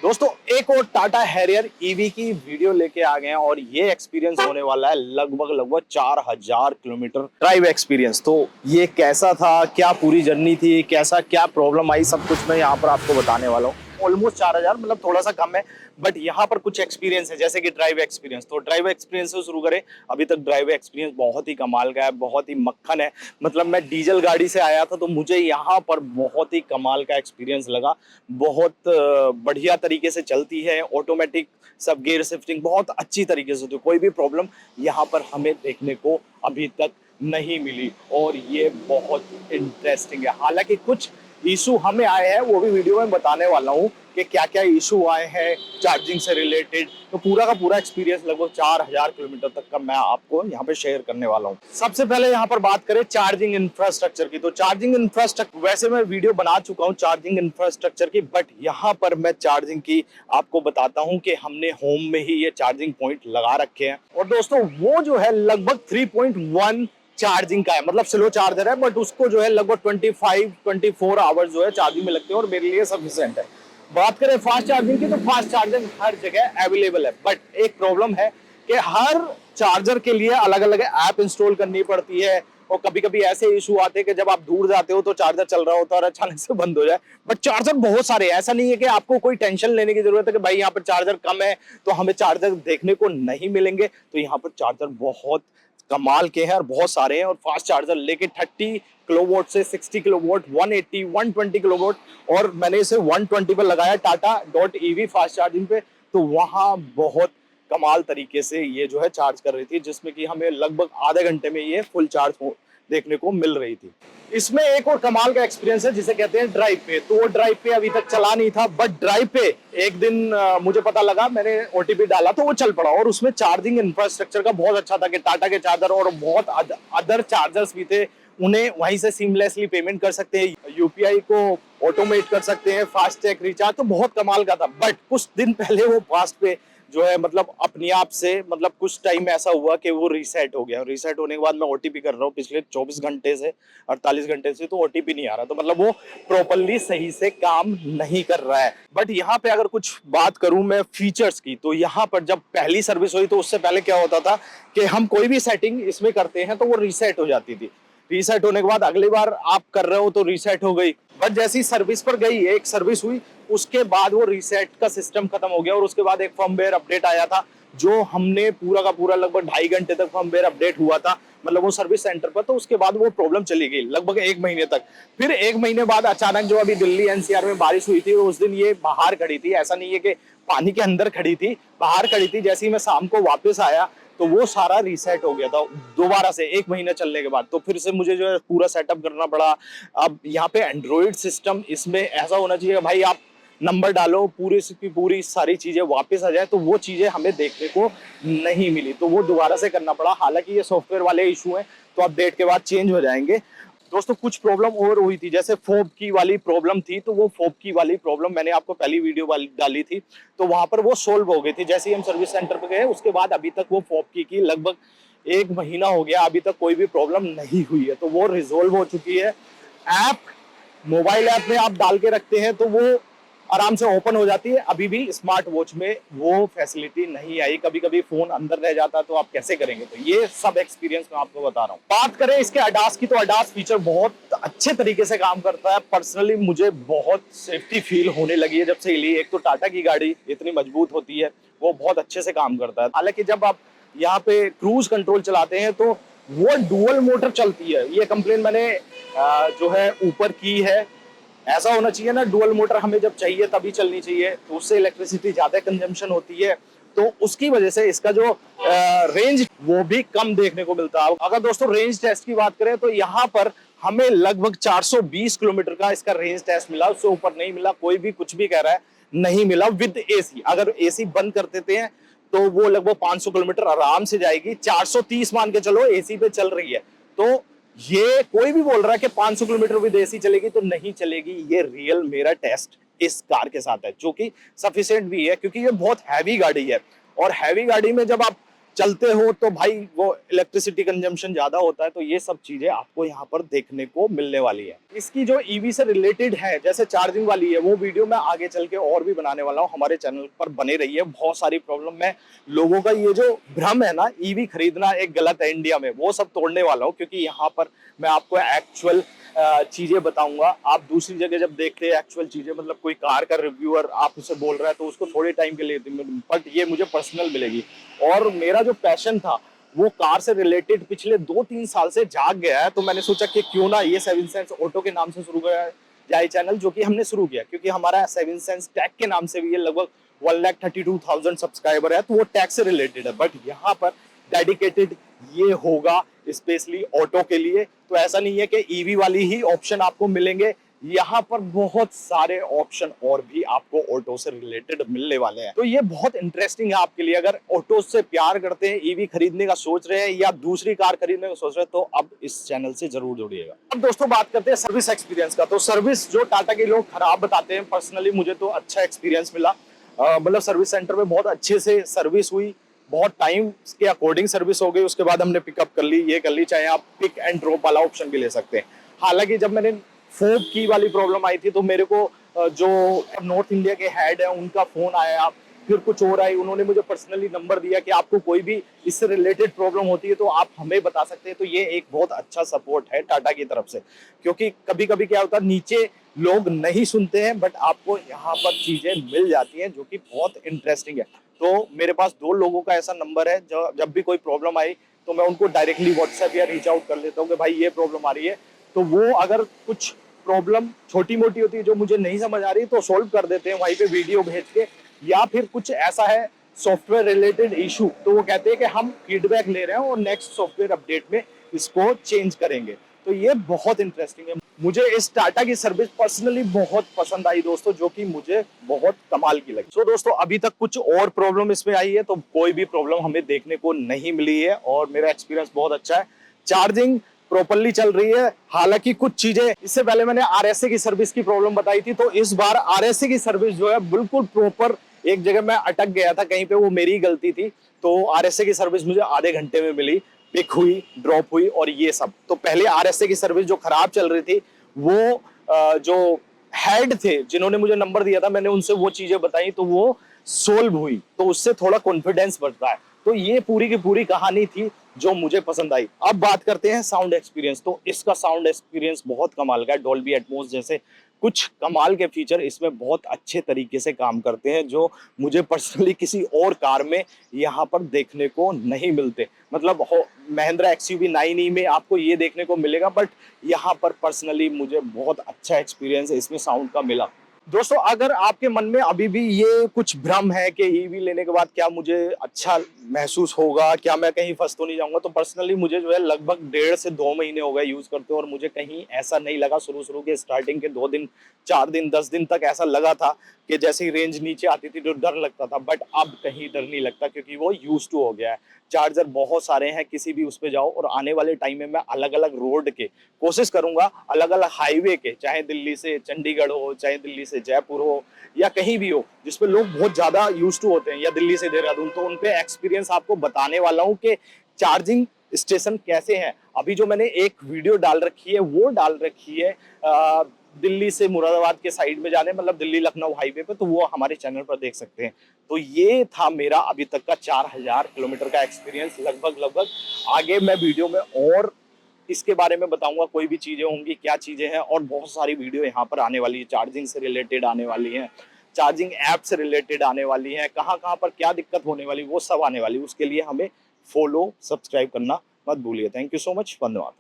दोस्तों एक और टाटा हैरियर ईवी की वीडियो लेके आ गए हैं और ये एक्सपीरियंस होने वाला है लगभग 4000 किलोमीटर ड्राइव एक्सपीरियंस। तो ये कैसा था, क्या पूरी जर्नी थी, कैसा क्या प्रॉब्लम आई, सब कुछ मैं यहाँ पर आपको बताने वाला हूँ। ऑलमोस्ट 4000 मतलब थोड़ा सा कम है, बट यहाँ पर कुछ एक्सपीरियंस है जैसे कि ड्राइव एक्सपीरियंस। तो ड्राइव एक्सपीरियंस से शुरू करें। अभी तक ड्राइव एक्सपीरियंस बहुत ही कमाल का है, बहुत ही मक्खन है। मतलब मैं डीजल गाड़ी से आया था तो मुझे यहाँ पर बहुत ही कमाल का एक्सपीरियंस लगा। बहुत बढ़िया तरीके से चलती है, ऑटोमेटिक सब गियर शिफ्टिंग बहुत अच्छी तरीके से होती है। कोई भी प्रॉब्लम यहाँ पर हमें देखने को अभी तक नहीं मिली और ये बहुत इंटरेस्टिंग है। हालांकि कुछ इशू हमें आए हैं, वो भी वीडियो में बताने वाला हूँ कि क्या क्या इशू आए हैं चार्जिंग से रिलेटेड। तो पूरा का पूरा एक्सपीरियंस लगभग 4000 किलोमीटर तक का मैं आपको यहाँ पे शेयर करने वाला हूँ। सबसे पहले यहाँ पर बात करें चार्जिंग इंफ्रास्ट्रक्चर की, तो चार्जिंग इंफ्रास्ट्रक्चर वैसे मैं वीडियो बना चुका हूँ चार्जिंग इंफ्रास्ट्रक्चर की, बट यहाँ पर मैं चार्जिंग की आपको बताता हूँ कि हमने होम में ही ये चार्जिंग पॉइंट लगा रखे हैं। और दोस्तों वो जो है लगभग 3.1 चार्जिंग का है, मतलब स्लो चार्जर है, बट उसको जो है लगभग 24 आवर्स जो है चार्जिंग में लगते हैं और मेरे लिए सफिशिएंट है। बात करें फास्ट चार्जिंग की, तो फास्ट चार्जिंग हर जगह अवेलेबल है, बट एक प्रॉब्लम है कि हर चार्जर के लिए अलग अलग ऐप इंस्टॉल करनी पड़ती है। और कभी कभी ऐसे इशू आते हैं कि जब आप दूर जाते हो तो चार्जर चल रहा होता है और अचानक से बंद हो जाए। बट चार्जर बहुत सारे, ऐसा नहीं है कि आपको कोई टेंशन लेने की जरूरत है कि भाई यहाँ पर चार्जर कम है तो हमें चार्जर देखने को नहीं मिलेंगे। तो यहाँ पर चार्जर बहुत कमाल के हैं और बहुत सारे हैं। और फास्ट चार्जर लेके 30 किलोवाट से 60 किलोवाट, 180 120 किलोवाट, और मैंने इसे 120 पर लगाया Tata dot EV fast charging पे। तो वहां बहुत कमाल तरीके से ये जो है चार्ज कर रही थी, जिसमें कि हमें लगभग आधे घंटे में ये फुल चार्ज देखने को मिल रही थी। इसमें एक और कमाल का एक्सपीरियंस है जिसे कहते हैं ड्राइव पे। तो वो ड्राइव पे अभी तक चला नहीं था, बट ड्राइव पे एक दिन मुझे पता लगा, मैंने ओटीपी डाला तो वो चल पड़ा। और उसमें चार्जिंग इंफ्रास्ट्रक्चर का बहुत अच्छा था कि टाटा के चार्जर और बहुत अदर चार्जर्स भी थे, उन्हें वहीं से सीमलेसली पेमेंट कर सकते हैं, यूपीआई को ऑटोमेट कर सकते हैं, फास्ट टैग रिचार्ज, तो बहुत कमाल का था। बट कुछ दिन पहले वो फास्ट पे जो है मतलब अपने आप से, मतलब कुछ टाइम ऐसा हुआ कि वो रीसेट हो गया। रीसेट होने के बाद मैं ओटीपी कर रहा हूँ पिछले 24 घंटे से, 48 घंटे से, तो ओटीपी नहीं आ रहा। तो मतलब वो प्रॉपरली सही से काम नहीं कर रहा है। बट यहाँ पे अगर कुछ बात करूं मैं फीचर्स की, तो यहाँ पर जब पहली सर्विस हुई तो उससे पहले क्या होता था कि हम कोई भी सेटिंग इसमें करते हैं तो वो रीसेट हो जाती थी। रीसेट होने के बाद अगली बार आप कर रहे हो तो रीसेट हो गई। बट जैसी सर्विस पर गई, एक सर्विस हुई, उसके बाद वो रीसेट का सिस्टम खत्म हो गया और उसके बाद एक फर्मवेयर अपडेट आया था, जो हमने पूरा का पूरा लगभग 2.5 घंटे तक फर्मवेयर अपडेट हुआ था, मतलब वो सर्विस सेंटर पर। तो उसके बाद वो प्रॉब्लम चली गई लगभग 1 महीने तक। फिर 1 महीने बाद अचानक जो अभी दिल्ली एनसीआर में बारिश हुई थी, उस दिन ये बाहर खड़ी थी, ऐसा नहीं है कि पानी के अंदर खड़ी थी, बाहर खड़ी थी। जैसे ही मैं शाम को वापस आया तो वो सारा रीसेट हो गया था दोबारा से 1 महीने चलने के बाद। तो फिर से मुझे जो है पूरा सेटअप करना पड़ा। अब यहाँ पे एंड्रॉइड सिस्टम इसमें ऐसा होना चाहिए भाई, आप नंबर डालो, पूरी की पूरी सारी चीजें वापस आ जाए, तो वो चीजें हमें देखने को नहीं मिली, तो वो दोबारा से करना पड़ा। हालांकि ये सॉफ्टवेयर वाले इशू हैं तो अपडेट के बाद चेंज हो जाएंगे। दोस्तों कुछ प्रॉब्लम और हुई थी, जैसे फोब की वाली प्रॉब्लम थी, तो वो फोब की वाली प्रॉब्लम मैंने आपको पहली वीडियो वाली डाली थी, तो वहां पर वो सोल्व हो गई थी। जैसे ही हम सर्विस सेंटर पे गए उसके बाद अभी तक वो फोब की लगभग 1 महीना हो गया, अभी तक कोई भी प्रॉब्लम नहीं हुई है, तो वो रिजोल्व हो चुकी है। ऐप मोबाइल ऐप में आप डाल के रखते हैं तो वो आराम से ओपन हो जाती है। अभी भी स्मार्ट वॉच में वो फैसिलिटी नहीं आई, कभी कभी फोन अंदर रह जाता है तो आप कैसे करेंगे। तो ये सब एक्सपीरियंस मैं आपको बता रहा हूँ। बात करें इसके अडास की, तो अडास फीचर बहुत अच्छे तरीके से काम करता है। पर्सनली मुझे बहुत सेफ्टी फील होने लगी है जब से ली। एक तो टाटा की गाड़ी इतनी मजबूत होती है, वो बहुत अच्छे से काम करता है। हालांकि जब आप यहाँ पे क्रूज कंट्रोल चलाते हैं तो वो डुअल मोटर चलती है, ये कंप्लेन मैंने जो है ऊपर की है। ऐसा होना चाहिए ना, डुअल मोटर हमें जब चाहिए तभी चलनी चाहिए, तो उससे इलेक्ट्रिसिटी ज्यादा कंजम्पशन होती है, तो उसकी वजह से इसका जो रेंज वो भी कम देखने को मिलता है। अगर दोस्तों रेंज टेस्ट की बात करें तो यहाँ पर हमें लगभग 420 किलोमीटर का इसका रेंज टेस्ट मिला, उससे ऊपर नहीं मिला। कोई भी कुछ भी कह रहा है नहीं मिला विद एसी। अगर एसी बंद कर देते हैं तो वो लगभग 500 किलोमीटर आराम से जाएगी। 430 मान के चलो एसी पे चल रही है, तो ये कोई भी बोल रहा है कि 500 किलोमीटर विद एसी चलेगी, तो नहीं चलेगी। ये रियल मेरा टेस्ट इस कार के साथ है, जो कि सफिशिएंट भी है, क्योंकि ये बहुत हैवी गाड़ी है। और हैवी गाड़ी में जब आप चलते हो तो भाई वो इलेक्ट्रिसिटी कंजम्पशन ज्यादा होता है। तो ये सब चीजें आपको यहाँ पर देखने को मिलने वाली है। इसकी जो ईवी से रिलेटेड है, जैसे चार्जिंग वाली है, वो वीडियो मैं आगे चल के और भी बनाने वाला हूँ। हमारे चैनल पर बने रही है। बहुत सारी प्रॉब्लम में लोगों का ये जो भ्रम है ना, ईवी खरीदना एक गलत है इंडिया में, वो सब तोड़ने वाला हूँ। क्योंकि यहाँ पर मैं आपको एक्चुअल चीजें बताऊंगा। आप दूसरी जगह जब देखते हैं एक्चुअल चीजें, मतलब कोई कार का रिव्यूअर आप उसे बोल रहा है तो उसको थोड़े टाइम के लिए, बट ये मुझे पर्सनल मिलेगी। और मेरा जो पैशन था वो कार से रिलेटेड पिछले 2-3 साल से जाग गया है। तो मैंने सोचा कि क्यों ना ये 7 सेंस ऑटो के नाम से शुरू किया जाए चैनल, जो कि हमने शुरू किया क्योंकि हमारा 7 सेंस टैग के नाम से भी ये लगभग 1,32,000 सब्सक्राइबर है। तो वो टैग से रिलेटेड है, बट यहाँ पर डेडिकेटेड ये होगा स्पेशली ऑटो के लिए। तो ऐसा नहीं है कि ईवी वाली ही ऑप्शन आपको मिलेंगे, यहाँ पर बहुत सारे ऑप्शन और भी आपको ऑटो से रिलेटेड मिलने वाले हैं। तो ये बहुत इंटरेस्टिंग है आपके लिए। अगर ऑटो से प्यार करते हैं, ईवी खरीदने का सोच रहे हैं या दूसरी कार खरीदने का सोच रहे हैं, तो अब इस चैनल से जरूर जुड़िएगा। अब दोस्तों बात करते हैं सर्विस एक्सपीरियंस का। तो सर्विस जो टाटा के लोग खराब बताते हैं, पर्सनली मुझे तो अच्छा एक्सपीरियंस मिला। मतलब सर्विस सेंटर में बहुत अच्छे से सर्विस हुई, बहुत टाइम के अकॉर्डिंग सर्विस हो गई। उसके बाद हमने पिकअप कर ली, ये कर ली, चाहे आप पिक एंड ड्रॉप वाला ऑप्शन भी ले सकते हैं। हालांकि जब मैंने फोब की वाली प्रॉब्लम आई थी तो मेरे को जो नॉर्थ इंडिया के हेड है उनका फोन आया, फिर कुछ और आई, उन्होंने मुझे पर्सनली नंबर दिया कि आपको कोई भी इससे रिलेटेड प्रॉब्लम होती है तो आप हमें बता सकते हैं। तो ये एक बहुत अच्छा सपोर्ट है टाटा की तरफ से। क्योंकि कभी कभी क्या होता है, नीचे लोग नहीं सुनते हैं, बट आपको यहाँ पर चीजें मिल जाती हैं जो कि बहुत इंटरेस्टिंग है। तो मेरे पास 2 लोगों का ऐसा नंबर है, जो जब भी कोई प्रॉब्लम आई तो मैं उनको डायरेक्टली व्हाट्सएप या रीच आउट कर लेता हूँ कि भाई ये प्रॉब्लम आ रही है। तो वो अगर कुछ प्रॉब्लम छोटी मोटी होती है जो मुझे नहीं समझ आ रही तो सॉल्व कर देते हैं वहीं पे वीडियो भेज के। या फिर कुछ ऐसा है सॉफ्टवेयर रिलेटेड इशू, तो वो कहते हैं कि हम फीडबैक ले रहे हैं और नेक्स्ट सॉफ्टवेयर अपडेट में इसको चेंज करेंगे। तो ये बहुत इंटरेस्टिंग है। मुझे इस टाटा की सर्विस पर्सनली बहुत पसंद आई दोस्तों, जो कि मुझे बहुत कमाल की लगी। दोस्तों अभी तक कुछ और प्रॉब्लम इसमें आई है तो कोई भी प्रॉब्लम हमें देखने को नहीं मिली है और मेरा एक्सपीरियंस बहुत अच्छा है। चार्जिंग प्रॉपर्ली चल रही है। हालांकि कुछ चीजें, इससे पहले मैंने आरएसए की सर्विस की प्रॉब्लम बताई थी, तो इस बार आरएसए की सर्विस जो है बिल्कुल प्रॉपर। एक जगह मैं अटक गया था कहीं पे, वो मेरी गलती थी। तो आरएसए की सर्विस मुझे आधे घंटे में मिली, पिक हुई, ड्रॉप हुई और ये सब। तो पहले आरएसए की सर्विस जो खराब चल रही थी, वो जो हेड थे जिन्होंने मुझे नंबर दिया था, मैंने उनसे वो चीजें बताई तो वो सोल्व हुई, तो उससे थोड़ा कॉन्फिडेंस बढ़ता है। तो ये पूरी की पूरी कहानी थी जो मुझे पसंद आई। अब बात करते हैं साउंड एक्सपीरियंस। तो इसका साउंड एक्सपीरियंस बहुत कमाल का है। डॉल्बी एटमॉस जैसे कुछ कमाल के फीचर इसमें बहुत अच्छे तरीके से काम करते हैं, जो मुझे पर्सनली किसी और कार में यहाँ पर देखने को नहीं मिलते। मतलब महिंद्रा एक्सयूवी 9e में आपको ये देखने को मिलेगा, बट यहाँ पर पर्सनली मुझे बहुत अच्छा एक्सपीरियंस इसमें साउंड का मिला। दोस्तों अगर आपके मन में अभी भी ये कुछ भ्रम है कि ईवी लेने के बाद क्या मुझे अच्छा महसूस होगा, क्या मैं कहीं फंस तो नहीं जाऊंगा, तो पर्सनली मुझे जो है लगभग 1.5 से 2 महीने हो गए यूज करते और मुझे कहीं ऐसा नहीं लगा। शुरू के स्टार्टिंग के 2 दिन, 4 दिन, 10 दिन तक ऐसा लगा था कि जैसे ही रेंज नीचे आती थी तो डर लगता था, बट अब कहीं डर नहीं लगता क्योंकि वो यूज टू हो गया है। चार्जर बहुत सारे हैं, किसी भी उस पे जाओ। और आने वाले टाइम में मैं अलग अलग रोड के कोशिश करूंगा, अलग अलग हाईवे के, चाहे दिल्ली से चंडीगढ़ हो, चाहे दिल्ली से जयपुर हो, या कहीं भी हो जिसपे लोग बहुत ज्यादा यूज टू होते हैं, या दिल्ली से देहरादून, तो उनपे एक्सपीरियंस आपको बताने वाला हूँ कि चार्जिंग स्टेशन कैसे हैं। अभी जो मैंने एक वीडियो डाल रखी है वो डाल रखी है दिल्ली से मुरादाबाद के साइड में जाने, मतलब दिल्ली लखनऊ हाईवे पे, तो वो हमारे चैनल पर देख सकते हैं। तो ये था मेरा अभी तक का 4000 किलोमीटर का एक्सपीरियंस लगभग। आगे मैं वीडियो में और इसके बारे में बताऊंगा, कोई भी चीजें होंगी, क्या चीजें हैं, और बहुत सारी वीडियो यहाँ पर आने वाली है। चार्जिंग से रिलेटेड आने वाली है, चार्जिंग ऐप से रिलेटेड आने वाली है, कहाँ कहाँ पर क्या दिक्कत होने वाली, वो सब आने वाली। उसके लिए हमें फॉलो, सब्सक्राइब करना मत भूलिए। थैंक यू सो मच, धन्यवाद।